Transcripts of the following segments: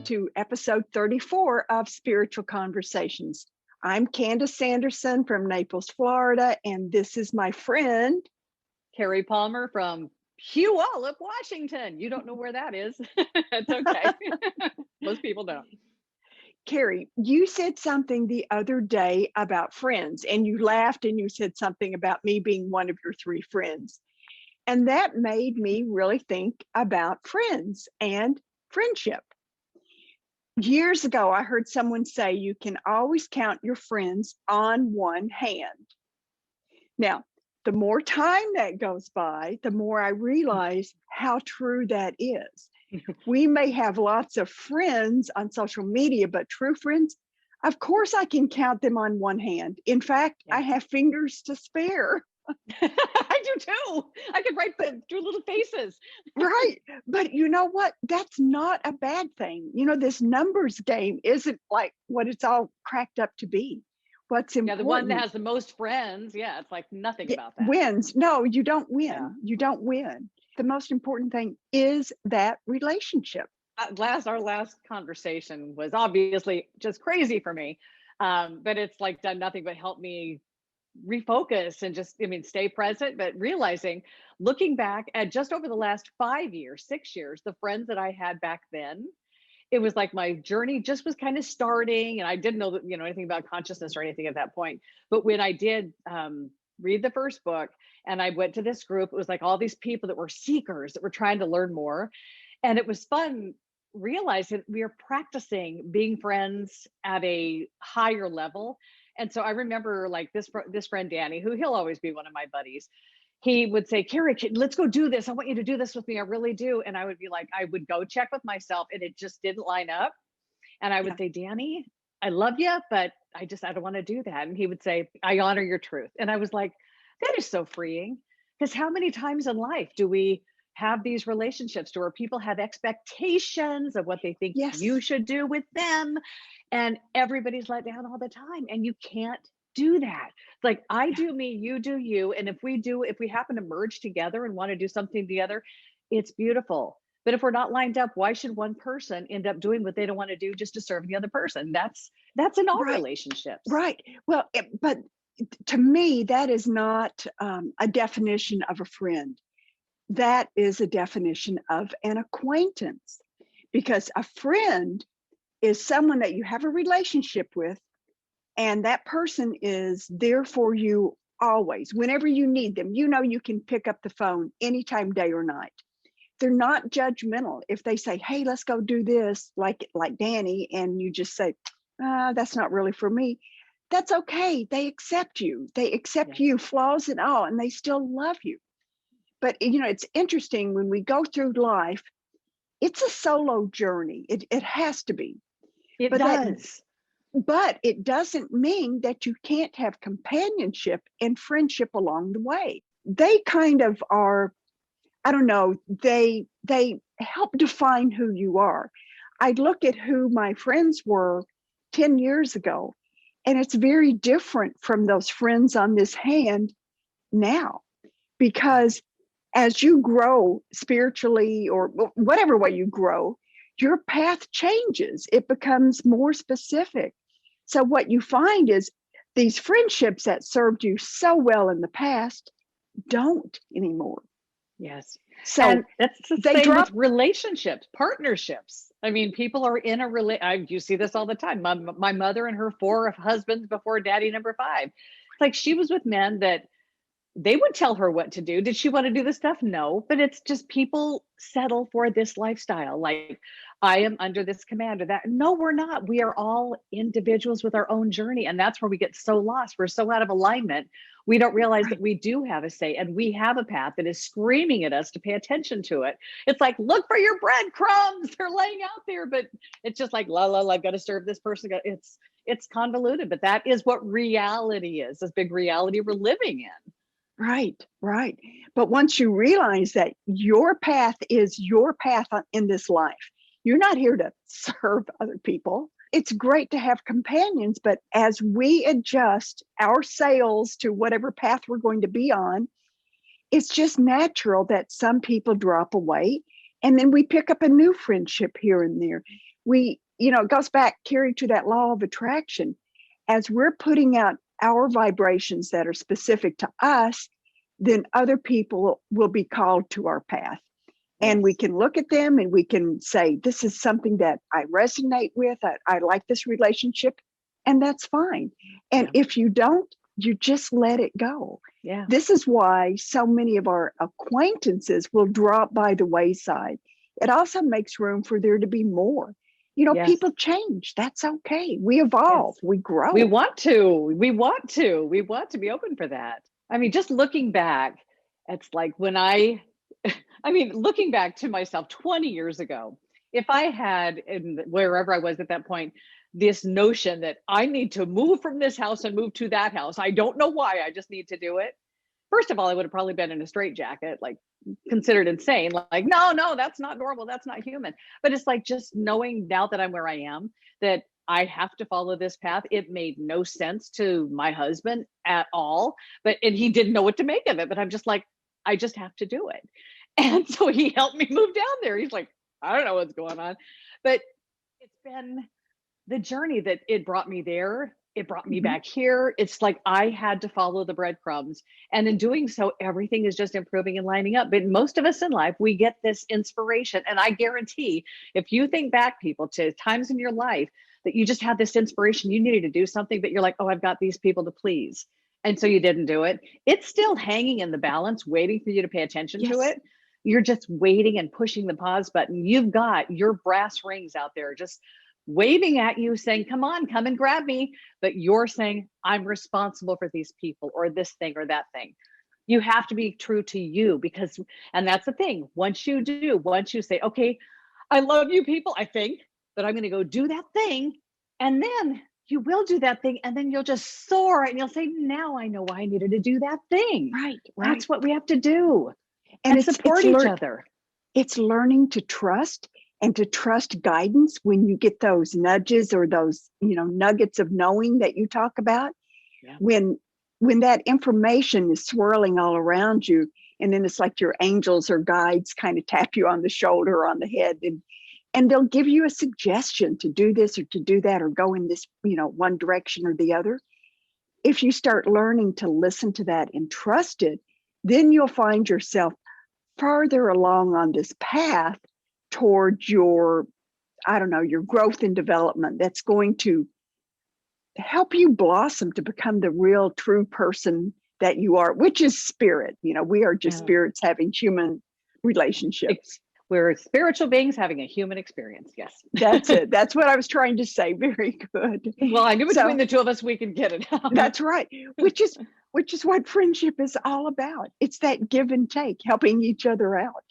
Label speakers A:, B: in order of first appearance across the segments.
A: to episode 34 of Spiritual Conversations. I'm Candice Sanderson from Naples, Florida, and this is my friend,
B: Cari Palmer from Puyallup, Washington. You don't know where that is. It's okay. Most people don't.
A: Cari. You said something the other day about friends, and you laughed and you said something about me being one of your three friends. And that made me really think about friends and friendship. Years ago, I heard someone say you can always count your friends on one hand. Now, the more time that goes by, the more I realize how true that is. We may have lots of friends on social media, but true friends, of course, I can count them on one hand. In fact, I have fingers to spare.
B: I do too. I could write do little faces.
A: Right. But you know what? That's not a bad thing. You know, this numbers game isn't like what it's all cracked up to be. What's important?
B: Yeah, the one that has the most friends. Yeah, it's like nothing about that.
A: Wins. No, you don't win.
B: Yeah.
A: You don't win. The most important thing is that relationship.
B: Our last conversation was obviously just crazy for me. But it's like done nothing but help me refocus and just, stay present, but realizing, looking back at just over the last 5 years, 6 years, the friends that I had back then, it was like my journey just was kind of starting, and I didn't know that, anything about consciousness or anything at that point. But when I did read the first book and I went to this group, it was like all these people that were seekers that were trying to learn more. And it was fun realizing we are practicing being friends at a higher level. And so I remember like this friend, Danny, who he'll always be one of my buddies. He would say, Cari, let's go do this. I want you to do this with me. I really do. And I would be like, I would go check with myself and it just didn't line up. And I would say, Danny, I love you, but I don't want to do that. And he would say, I honor your truth. And I was like, that is so freeing. Because how many times in life do we have these relationships where people have expectations of what they think you should do with them, and everybody's let down all the time, and you can't do that. Like I do me, you do you, and if we happen to merge together and want to do something together, it's beautiful. But if we're not lined up, why should one person end up doing what they don't want to do just to serve the other person? That's in all relationships.
A: Right. Well, but to me, that is not a definition of a friend. That is a definition of an acquaintance, because a friend is someone that you have a relationship with, and that person is there for you always. Whenever you need them, you can pick up the phone anytime, day or night. They're not judgmental. If they say, hey, let's go do this, like Danny, and you just say, that's not really for me, that's okay. They accept you. They accept you, flaws and all, and they still love you. But, it's interesting when we go through life, it's a solo journey. It has to be.
B: It does.
A: But it doesn't mean that you can't have companionship and friendship along the way. They kind of are, I don't know, they help define who you are. I look at who my friends were 10 years ago, and it's very different from those friends on this hand now, because as you grow spiritually or whatever way you grow, your path changes. It becomes more specific. So what you find is these friendships that served you so well in the past don't anymore.
B: Yes.
A: So
B: and that's the same with relationships, partnerships. I mean, people are in you see this all the time. My mother and her 4 husbands before daddy number 5. It's like she was with men that they would tell her what to do. Did she want to do this stuff? No, but it's just people settle for this lifestyle. Like, I am under this command or that. No, we're not. We are all individuals with our own journey. And that's where we get so lost. We're so out of alignment. We don't realize that we do have a say and we have a path that is screaming at us to pay attention to it. It's like, look for your breadcrumbs. They're laying out there, but it's just like, I've got to serve this person. It's convoluted, but that is what reality is, this big reality we're living in.
A: Right. But once you realize that your path is your path in this life, you're not here to serve other people. It's great to have companions, but as we adjust our sails to whatever path we're going to be on, it's just natural that some people drop away and then we pick up a new friendship here and there. it goes back, Cari, to that law of attraction. As we're putting out our vibrations that are specific to us, then other people will be called to our path. And we can look at them and we can say, this is something that I resonate with. I like this relationship, and that's fine. And if you don't, you just let it go.
B: Yeah.
A: This is why so many of our acquaintances will drop by the wayside. It also makes room for there to be more. People change. That's okay. We evolve. We grow.
B: We want to be open for that. I mean, just looking back, it's like when looking back to myself 20 years ago, if I had, wherever I was at that point, this notion that I need to move from this house and move to that house, I don't know why, I just need to do it. First of all, I would have probably been in a straitjacket, like considered insane. Like, no, that's not normal. That's not human. But it's like just knowing now that I'm where I am, that I have to follow this path. It made no sense to my husband at all, and he didn't know what to make of it. But I'm just like, I just have to do it. And so he helped me move down there. He's like, I don't know what's going on. But it's been the journey that it brought me there. It brought me back here. It's like I had to follow the breadcrumbs. And in doing so, everything is just improving and lining up. But most of us in life, we get this inspiration. And I guarantee, if you think back, people, to times in your life that you just had this inspiration, you needed to do something, but you're like, oh, I've got these people to please. And so you didn't do it. It's still hanging in the balance, waiting for you to pay attention to it. You're just waiting and pushing the pause button. You've got your brass rings out there just waving at you saying, come on, come and grab me. But you're saying, I'm responsible for these people or this thing or that thing. You have to be true to you and that's the thing. Once you say, okay, I love you people, I think, but I'm going to go do that thing. And then you will do that thing. And then you'll just soar and you'll say, now I know why I needed to do that thing.
A: Right.
B: That's what we have to do. And support each other.
A: It's learning to trust and to trust guidance when you get those nudges or those, nuggets of knowing that you talk about. Yeah. When that information is swirling all around you, and then it's like your angels or guides kind of tap you on the shoulder or on the head, and they'll give you a suggestion to do this or to do that or go in this, one direction or the other. If you start learning to listen to that and trust it, then you'll find yourself farther along on this path towards your growth and development that's going to help you blossom to become the real true person that you are, which is spirit. We are just spirits having human relationships.
B: We're spiritual beings having a human experience. Yes.
A: That's it. That's what I was trying to say. Very good.
B: Well, I knew between the two of us, we could get it out.
A: That's right. Which is what friendship is all about. It's that give and take, helping each other out.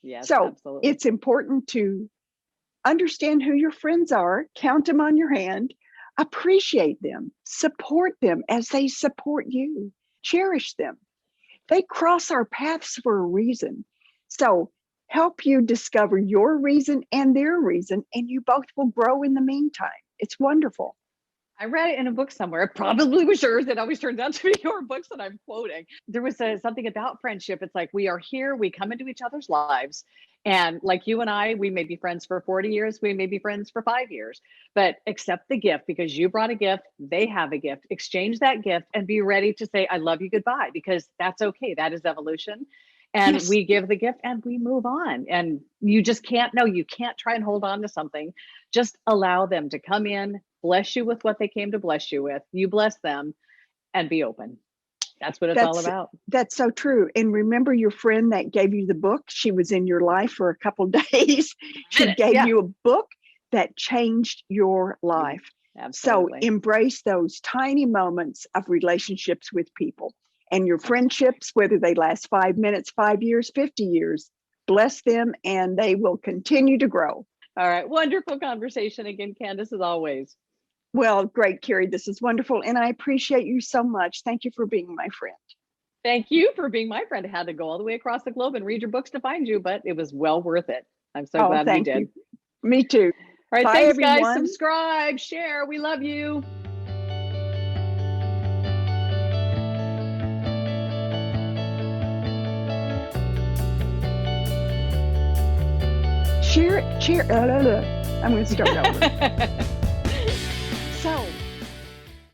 B: Yes,
A: so
B: absolutely.
A: It's important to understand who your friends are, count them on your hand, appreciate them, support them as they support you, cherish them. They cross our paths for a reason. So help you discover your reason and their reason, and you both will grow in the meantime. It's wonderful.
B: I read it in a book somewhere. It probably was yours. It always turns out to be your books that I'm quoting. There was something about friendship. It's like, we are here, we come into each other's lives. And like you and I, we may be friends for 40 years, we may be friends for 5 years, but accept the gift because you brought a gift, they have a gift, exchange that gift and be ready to say, I love you, goodbye, because that's okay. That is evolution. And yes. We give the gift and we move on. And you just can't try and hold on to something. Just allow them to come in, bless you with what they came to bless you with. You bless them and be open. That's what it's all about.
A: That's so true. And remember your friend that gave you the book? She was in your life for a couple of days. She gave you a book that changed your life.
B: Absolutely.
A: So embrace those tiny moments of relationships with people. And your friendships, whether they last 5 minutes, 5 years, 50 years, bless them and they will continue to grow.
B: All right. Wonderful conversation again, Candice, as always.
A: Well, great, Cari. This is wonderful. And I appreciate you so much. Thank you for being my friend.
B: Thank you for being my friend. I had to go all the way across the globe and read your books to find you, but it was well worth it. I'm so glad we did.
A: You. Me too.
B: All right.
A: Bye,
B: thanks,
A: everyone.
B: guys. Subscribe, share. We love you.
A: Share. I'm going to start over.